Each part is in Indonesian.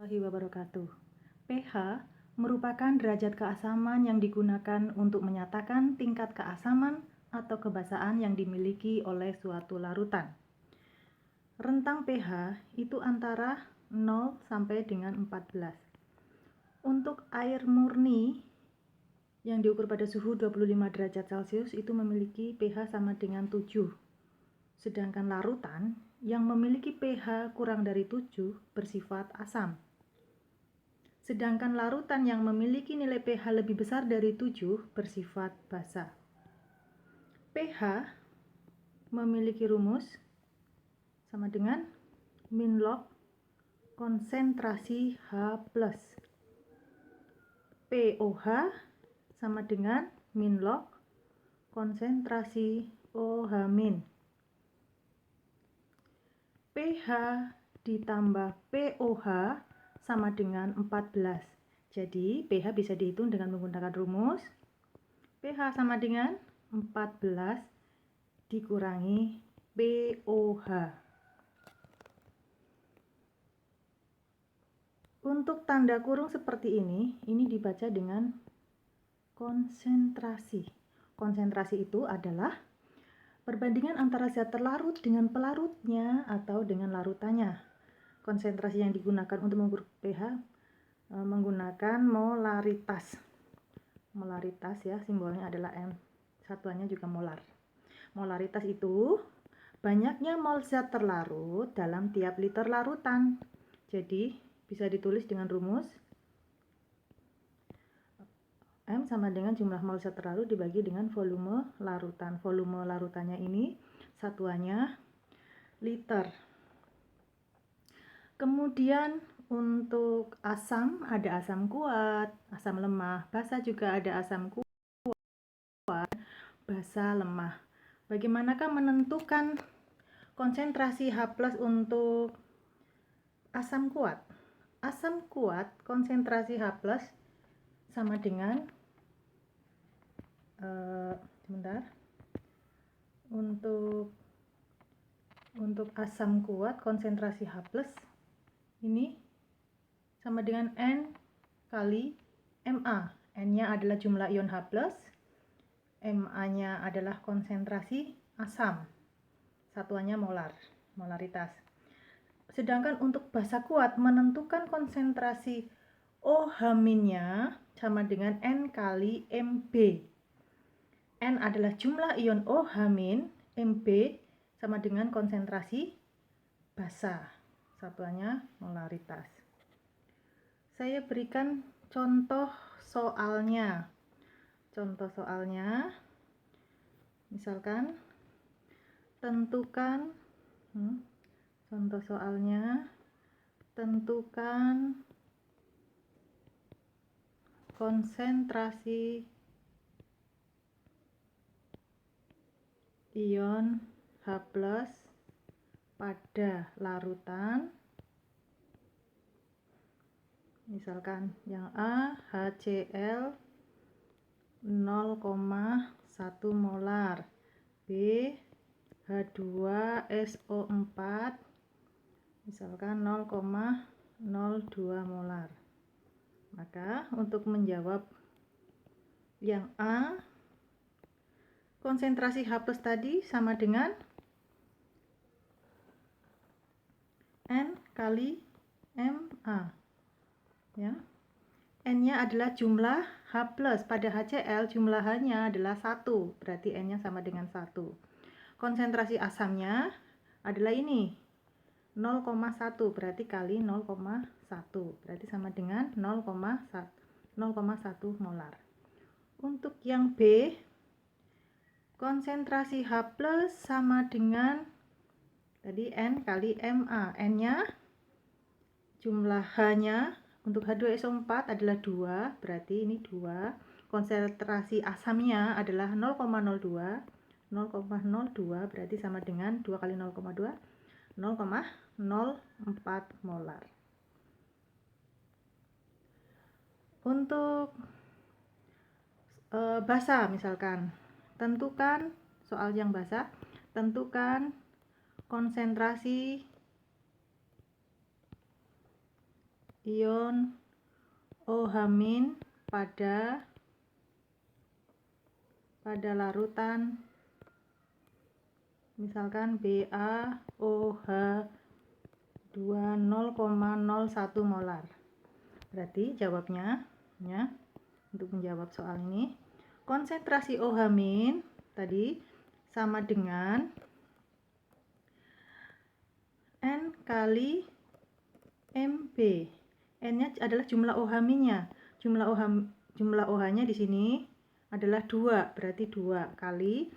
Warahmatullahi wabarakatuh. pH merupakan derajat keasaman yang digunakan untuk menyatakan tingkat keasaman atau kebasaan yang dimiliki oleh suatu larutan. Rentang pH itu antara 0 sampai dengan 14. Untuk air murni yang diukur pada suhu 25 derajat Celcius itu memiliki pH sama dengan 7. Sedangkan larutan yang memiliki pH kurang dari 7 bersifat asam. Sedangkan larutan yang memiliki nilai pH lebih besar dari 7 bersifat basa. pH memiliki rumus sama dengan min log konsentrasi H+. pOH sama dengan min log konsentrasi OH-. pH ditambah pOH sama dengan 14. Jadi pH bisa dihitung dengan menggunakan rumus pH sama dengan 14 dikurangi pOH. Untuk tanda kurung seperti ini dibaca dengan konsentrasi. Konsentrasi itu adalah perbandingan antara zat terlarut dengan pelarutnya atau dengan larutannya. Konsentrasi yang digunakan untuk mengukur pH menggunakan molaritas. Molaritas ya, simbolnya adalah M. Satuannya juga molar. Molaritas itu banyaknya mol zat terlarut dalam tiap liter larutan. Jadi bisa ditulis dengan rumus M sama dengan jumlah mol zat terlarut dibagi dengan volume larutan. Volume larutannya ini satuannya liter. Kemudian untuk asam ada asam kuat, asam lemah, basa juga ada asam kuat, basa lemah. Bagaimanakah menentukan konsentrasi H+ untuk asam kuat? Asam kuat konsentrasi H+ sama dengan untuk asam kuat konsentrasi H+ ini sama dengan N kali Ma. N-nya adalah jumlah ion H+, Ma-nya adalah konsentrasi asam. Satuannya molar, molaritas. Sedangkan untuk basa kuat menentukan konsentrasi OH-nya sama dengan N kali Mb. N adalah jumlah ion OH-, Mb sama dengan konsentrasi basa. Satuannya molaritas. Saya berikan contoh soalnya. Contoh soalnya, misalkan tentukan konsentrasi ion H+ pada larutan, misalkan yang A HCl 0,1 molar, B H2SO4 misalkan 0,02 molar. Maka untuk menjawab yang A, konsentrasi H+ tadi sama dengan N kali Ma. Ya. N-nya adalah jumlah H+, pada HCl jumlah H-nya adalah 1, berarti N-nya sama dengan 1. Konsentrasi asamnya adalah ini, 0,1, berarti kali 0,1, berarti sama dengan 0,1 molar. Untuk yang B, konsentrasi H+ sama dengan tadi N kali Ma. N-nya jumlah H-nya untuk H2SO4 adalah 2, berarti ini 2. Konsentrasi asamnya adalah 0,02 berarti sama dengan 2 kali 0,2 0,04 molar. Untuk basa misalkan, tentukan soal yang basa, tentukan konsentrasi ion OH- pada larutan misalkan BaOH2 0,01 molar. Berarti jawabnya ya, untuk menjawab soal ini, konsentrasi OH- tadi sama dengan N kali Mb. N-nya adalah jumlah OH-nya. Jumlah OH-nya di sini adalah 2, berarti 2 kali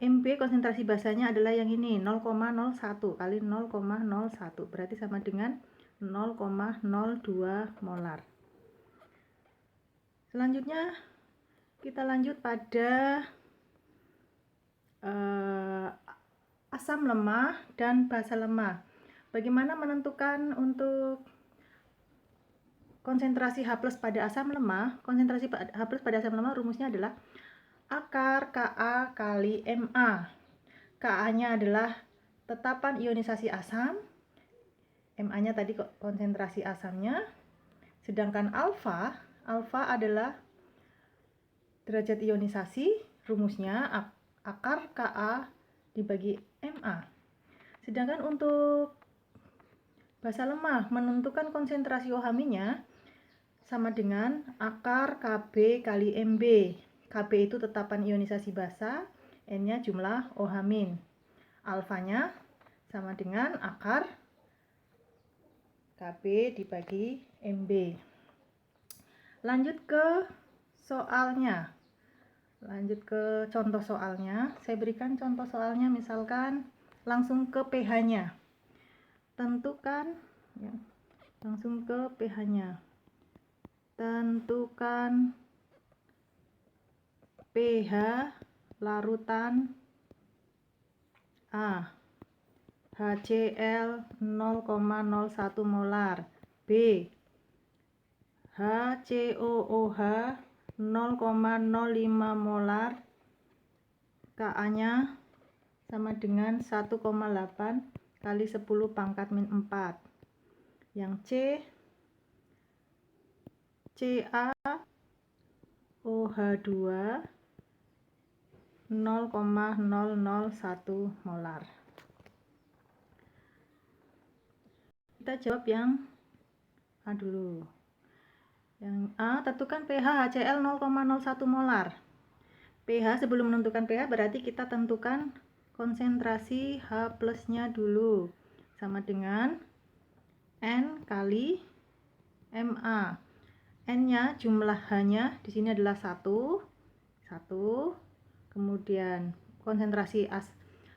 Mb, konsentrasi basanya adalah yang ini 0,01 kali 0,01, berarti sama dengan 0,02 molar. Selanjutnya kita lanjut pada asam lemah dan basa lemah. Bagaimana menentukan untuk konsentrasi H+ pada asam lemah? Konsentrasi H+ pada asam lemah rumusnya adalah akar Ka kali Ma. Ka-nya adalah tetapan ionisasi asam, Ma-nya tadi konsentrasi asamnya, sedangkan alfa adalah derajat ionisasi, rumusnya akar Ka dibagi Ma. Sedangkan untuk basa lemah, menentukan konsentrasi OH-nya sama dengan akar Kb kali Mb. Kb itu tetapan ionisasi basa, N-nya jumlah OH-. Alfanya sama dengan akar Kb dibagi Mb. Lanjut ke soalnya. Lanjut ke contoh soalnya. Saya berikan contoh soalnya, misalkan langsung ke pH-nya. Tentukan ya, langsung ke pH-nya. Tentukan pH larutan A. HCl 0,01 molar. B. HCOOH 0,05 molar. Ka-nya sama dengan 1,8 kali 10 pangkat min 4. Yang C, CaOH2 0,001 molar. Kita jawab yang A dulu. Yang A, tentukan pH HCl 0,01 molar. pH, sebelum menentukan pH berarti kita tentukan konsentrasi H+-nya dulu. Sama dengan N kali Ma. N-nya jumlah H-nya di sini adalah 1. Kemudian konsentrasi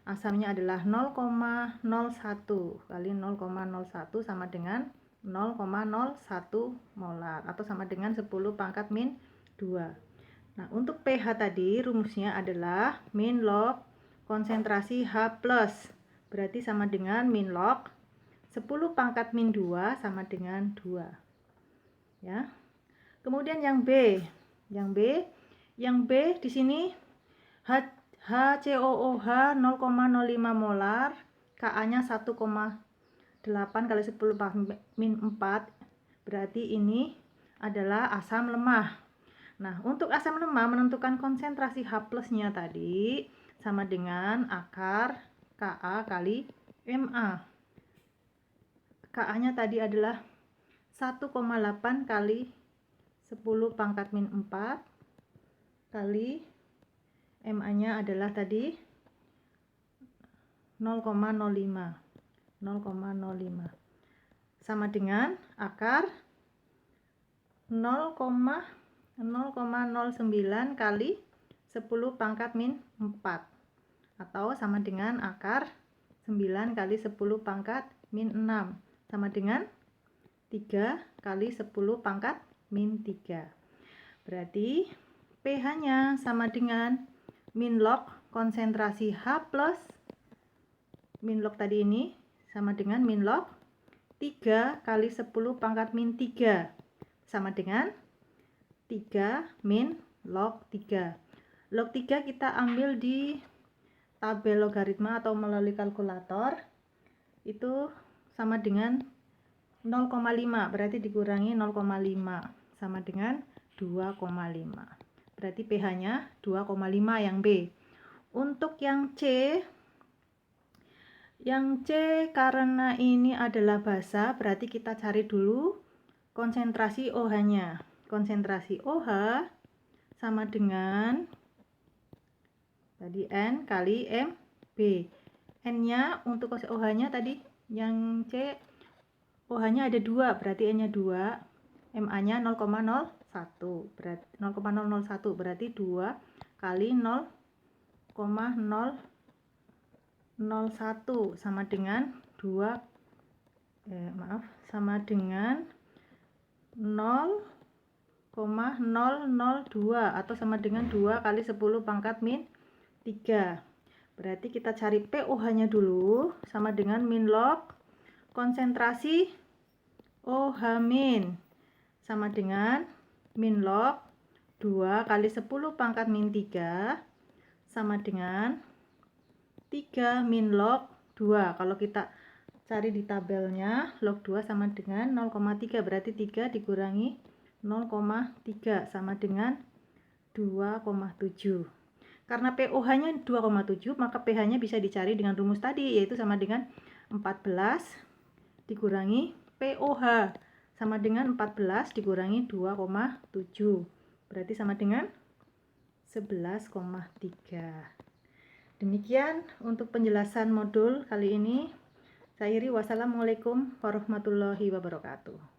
asamnya adalah 0,01 kali 0,01 sama dengan 0,01 molar atau sama dengan 10 pangkat min 2. Nah, untuk pH tadi rumusnya adalah min log konsentrasi H+, berarti sama dengan min log 10 pangkat min 2 sama dengan 2. Ya. Kemudian yang B. Yang B di sini HCOOH 0,05 molar, Ka-nya 1,8 kali 10 pangkat min 4, berarti ini adalah asam lemah. Nah, untuk asam lemah menentukan konsentrasi H+-nya tadi sama dengan akar Ka kali Ma. Ka-nya tadi adalah 1,8 kali 10 pangkat min 4 kali Ma-nya adalah tadi 0,05 sama dengan akar 0,09 kali 10 pangkat min 4 atau sama dengan akar 9 kali 10 pangkat min 6 sama dengan 3 kali 10 pangkat min 3. Berarti pH-nya sama dengan min log konsentrasi H+, min log tadi ini sama dengan min log 3 kali 10 pangkat min 3 sama dengan 3 min log 3. Log 3 kita ambil di tabel logaritma atau melalui kalkulator, itu sama dengan 0,5 berarti dikurangi 0,5 sama dengan 2,5. Berarti pH-nya 2,5 yang B. Untuk yang C karena ini adalah basa, berarti kita cari dulu konsentrasi OH-nya. Konsentrasi OH sama dengan tadi N kali MB. N-nya untuk OH-nya tadi yang C, OH-nya ada 2, berarti N-nya 2, MA-nya 0,01, berarti 0,001, berarti 2 kali 0,001 sama dengan 2 sama dengan 0,002 atau sama dengan 2 kali 10 pangkat min 3. Berarti kita cari pOH-nya dulu sama dengan min log konsentrasi OH min sama dengan min log 2 kali 10 pangkat min 3 sama dengan 3 min log 2. Kalau kita cari di tabelnya, log 2 sama dengan 0,3, berarti 3 dikurangi 0,3 sama dengan 2,7. Karena pOH-nya 2,7, maka pH-nya bisa dicari dengan rumus tadi, yaitu sama dengan 14 dikurangi pOH sama dengan 14 dikurangi 2,7. Berarti sama dengan 11,3. Demikian untuk penjelasan modul kali ini. Saya akhiri, wassalamualaikum warahmatullahi wabarakatuh.